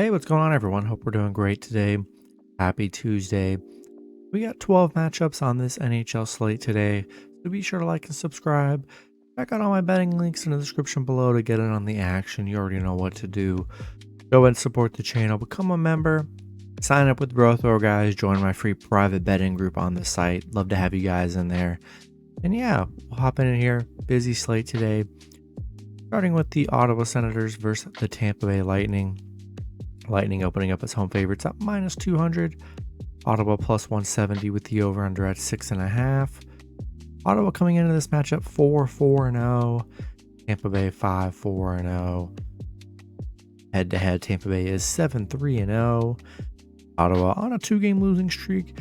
Hey, what's going on, everyone? Hope we're doing great today. Happy Tuesday. We got 12 matchups on this NHL slate today, so be sure to like and subscribe. Check out all my betting links in the description below to get in on the action. You already know what to do. Go and support the channel, become a member, sign up with Brothor guys, join my free private betting group on the site. Love to have you guys in there. And yeah, we'll hop in here. Busy slate today. Starting with the Ottawa Senators versus the Tampa Bay Lightning. Lightning opening up as home favorites at minus 200. Ottawa plus 170 with the over-under at 6.5. Ottawa coming into this matchup 4-4-0. Tampa Bay 5-4-0. Head-to-head, Tampa Bay is 7-3-0. Ottawa on a 2-game losing streak.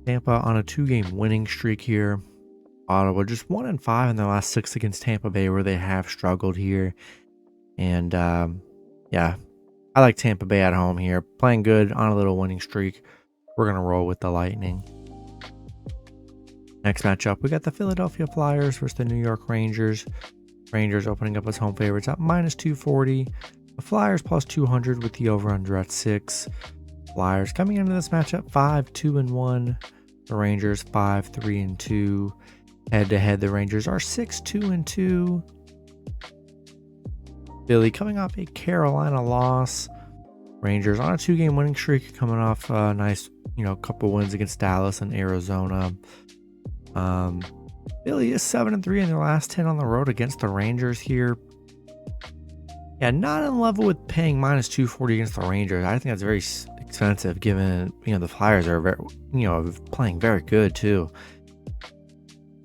Tampa on a 2-game winning streak here. Ottawa just 1-5 in their last 6 against Tampa Bay, where they have struggled here. And yeah, I like Tampa Bay at home here, playing good on a little winning streak. We're going to roll with the Lightning. Next matchup, we got the Philadelphia Flyers versus the New York Rangers. Rangers opening up as home favorites at minus 240. The Flyers plus 200 with the over-under at 6. Flyers coming into this matchup 5-2-1. The Rangers 5-3-2. Head-to-head, the Rangers are 6-2-2. Philly coming off a Carolina loss. Rangers on a 2-game winning streak, coming off a nice, couple wins against Dallas and Arizona. Philly is 7-3 in their last 10 on the road against the Rangers here. Yeah, not in level with paying minus 240 against the Rangers. I think that's very expensive, given the Flyers are very, playing very good too.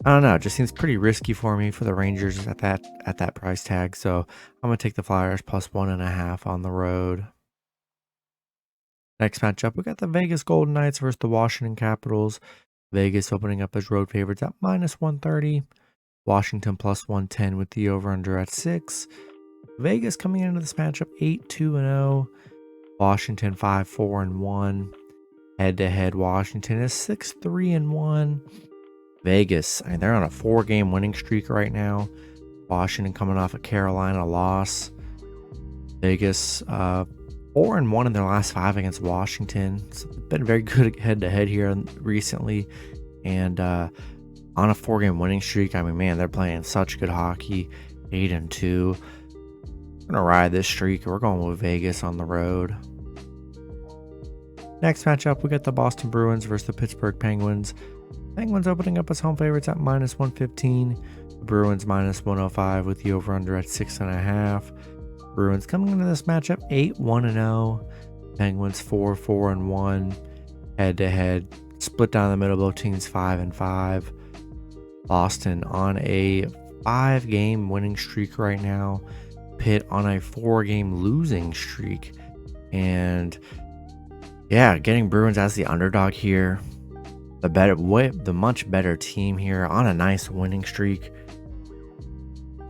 I don't know. It just seems pretty risky for me for the Rangers at that price tag. So I'm going to take the Flyers plus 1.5 on the road. Next matchup, we got the Vegas Golden Knights versus the Washington Capitals. Vegas opening up as road favorites at minus 130. Washington plus 110 with the over-under at 6. Vegas coming into this matchup 8-2-0. Washington 5-4-1. Head-to-head, Washington is 6-3-1. Vegas, they're on a 4-game winning streak right now. Washington coming off a Carolina loss. Vegas 4-1 in their last 5 against Washington. So they've been very good head-to-head here recently. And on a 4-game winning streak, man, they're playing such good hockey. 8-2. We're going to ride this streak. We're going with Vegas on the road. Next matchup, we got the Boston Bruins versus the Pittsburgh Penguins. Penguins opening up as home favorites at minus 115. The Bruins minus 105 with the over-under at 6.5. Bruins coming into this matchup 8-1-0. Penguins 4-4-1. Head-to-head, split down the middle, both teams 5-5. Boston on a 5-game winning streak right now. Pitt on a 4-game losing streak. And yeah, getting Bruins as the underdog here. The much better team here on a nice winning streak.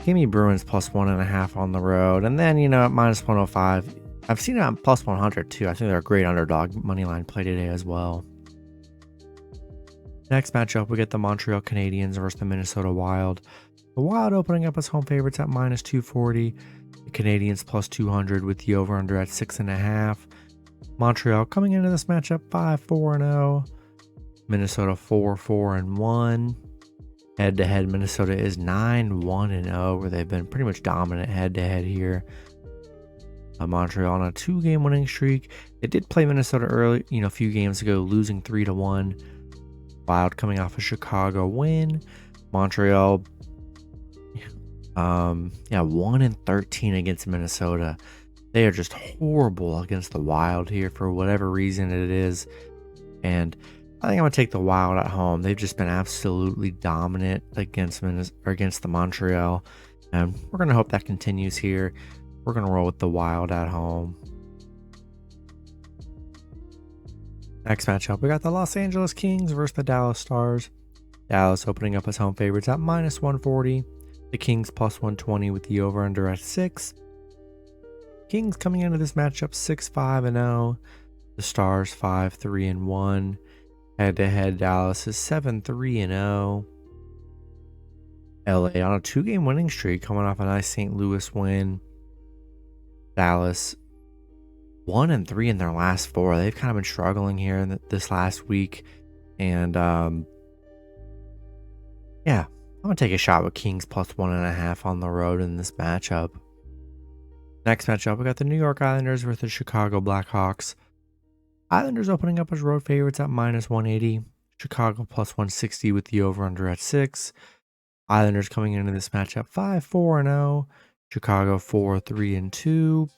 Give me Bruins plus 1.5 on the road. And then, at minus 105. I've seen it on plus 100 too. I think they're a great underdog moneyline play today as well. Next matchup, we get the Montreal Canadiens versus the Minnesota Wild. The Wild opening up as home favorites at minus 240. The Canadiens plus 200 with the over-under at 6.5. Montreal coming into this matchup 5-4-0. Minnesota 4-4-1. Head-to-head, Minnesota is 9-1-0, where they've been pretty much dominant head-to-head here. Montreal on a 2-game winning streak. They did play Minnesota early, a few games ago, losing 3-1. Wild coming off a Chicago win. Montreal, 1-13 against Minnesota. They are just horrible against the Wild here for whatever reason it is. And I think I'm going to take the Wild at home. They've just been absolutely dominant against the Montreal. And we're going to hope that continues here. We're going to roll with the Wild at home. Next matchup, we got the Los Angeles Kings versus the Dallas Stars. Dallas opening up as home favorites at minus 140. The Kings plus 120 with the over-under at 6. Kings coming into this matchup 6-5-0. The Stars 5-3-1. Head-to-head, Dallas is 7-3-0. LA on a 2-game winning streak, coming off a nice St. Louis win. Dallas 1-3 in their last 4. They've kind of been struggling here in this last week. And yeah, I'm going to take a shot with Kings plus 1.5 on the road in this matchup. Next matchup, we got the New York Islanders versus the Chicago Blackhawks. Islanders opening up as road favorites at minus 180. Chicago plus 160 with the over-under at 6. Islanders coming into this matchup 5-4-0. Chicago 4-3-2.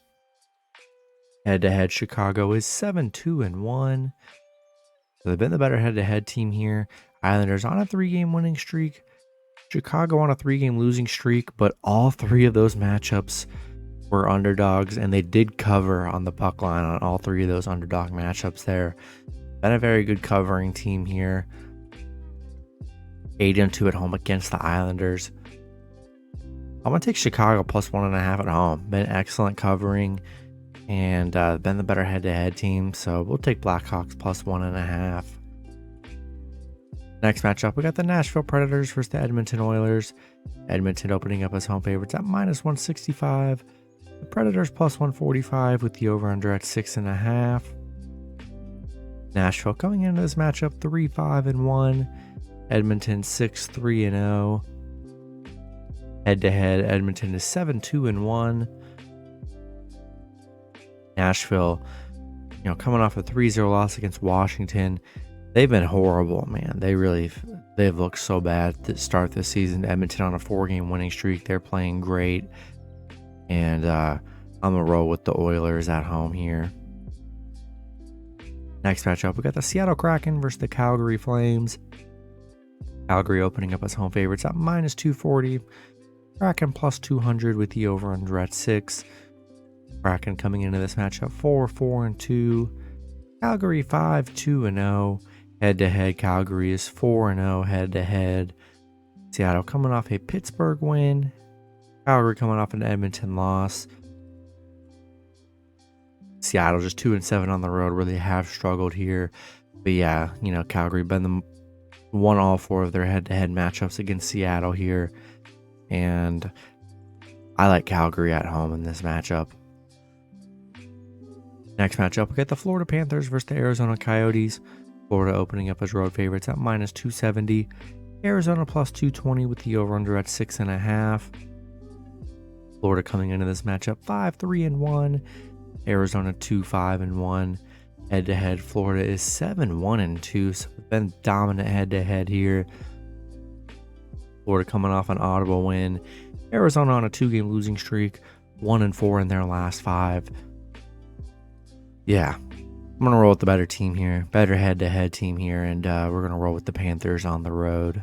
Head-to-head, Chicago is 7-2-1. So they've been the better head-to-head team here. Islanders on a 3-game winning streak. Chicago on a 3-game losing streak, but all 3 of those matchups were underdogs, and they did cover on the puck line on all 3 of those underdog matchups there. Been a very good covering team here. 8-2 at home against the Islanders. I'm going to take Chicago plus 1.5 at home. Been excellent covering and been the better head-to-head team, so we'll take Blackhawks plus 1.5. Next matchup, we got the Nashville Predators versus the Edmonton Oilers. Edmonton opening up as home favorites at minus 165. The Predators plus 145 with the over-under at 6.5. Nashville coming into this matchup 3-5-1. Edmonton 6-3-0. Head-to-head, Edmonton is 7-2-1. Nashville, coming off a 3-0 loss against Washington. They've been horrible, man. They've looked so bad to start this season. Edmonton on a 4-game winning streak. They're playing great. And I'm going to roll with the Oilers at home here. Next matchup, we got the Seattle Kraken versus the Calgary Flames. Calgary opening up as home favorites at minus 240. Kraken plus 200 with the over-under at 6. Kraken coming into this matchup 4-4-2. Calgary 5-2-0. Head-to-head, Calgary is 4-0 head-to-head. Seattle coming off a Pittsburgh win. Calgary coming off an Edmonton loss. Seattle just 2-7 on the road, where they have struggled here. But yeah, Calgary won all 4 of their head-to-head matchups against Seattle here. And I like Calgary at home in this matchup. Next matchup, we got the Florida Panthers versus the Arizona Coyotes. Florida opening up as road favorites at minus 270. Arizona plus 220 with the over-under at 6.5. Florida coming into this matchup 5-3-1. Arizona 2-5-1. Head-to-head, Florida is 7-1-2. So they've been dominant head-to-head here. Florida coming off an Ottawa win. Arizona on a 2-game losing streak. 1-4 in their last 5. Yeah, I'm going to roll with the better team here. Better head-to-head team here. And we're going to roll with the Panthers on the road.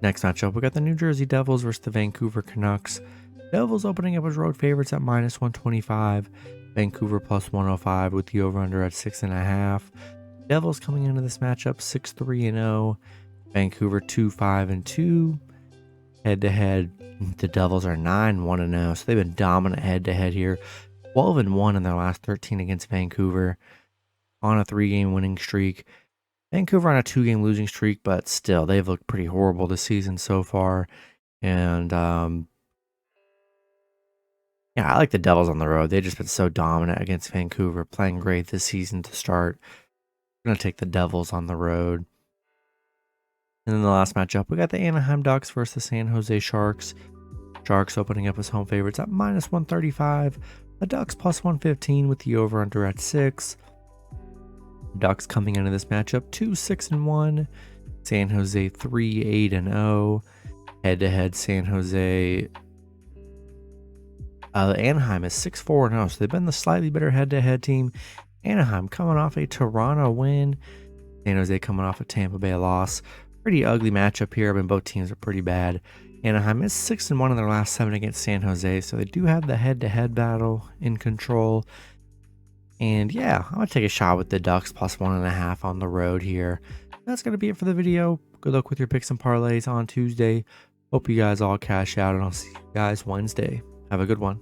Next matchup, we got the New Jersey Devils versus the Vancouver Canucks. Devils opening up as road favorites at minus 125. Vancouver plus 105 with the over-under at 6.5. Devils coming into this matchup 6-3-0. Vancouver 2-5-2. Head-to-head, the Devils are 9-1-0. So they've been dominant head-to-head here. 12-1 in their last 13 against Vancouver. On a 3-game winning streak. Vancouver on a 2-game losing streak, but still, they've looked pretty horrible this season so far. And yeah, I like the Devils on the road. They've just been so dominant against Vancouver, playing great this season to start. I'm going to take the Devils on the road. And then the last matchup, we got the Anaheim Ducks versus the San Jose Sharks. Sharks opening up as home favorites at minus 135. The Ducks plus 115 with the over-under at 6. Ducks coming into this matchup 2-6-1. San Jose 3-8-0. Head-to-head, San Jose. Anaheim is 6-4-0, so they've been the slightly better head-to-head team. Anaheim coming off a Toronto win. San Jose coming off a Tampa Bay loss. Pretty ugly matchup here. I mean, both teams are pretty bad. Anaheim is 6-1 in their last 7 against San Jose, so they do have the head-to-head battle in control. And yeah, I'm going to take a shot with the Ducks plus 1.5 on the road here. That's going to be it for the video. Good luck with your picks and parlays on Tuesday. Hope you guys all cash out, and I'll see you guys Wednesday. Have a good one.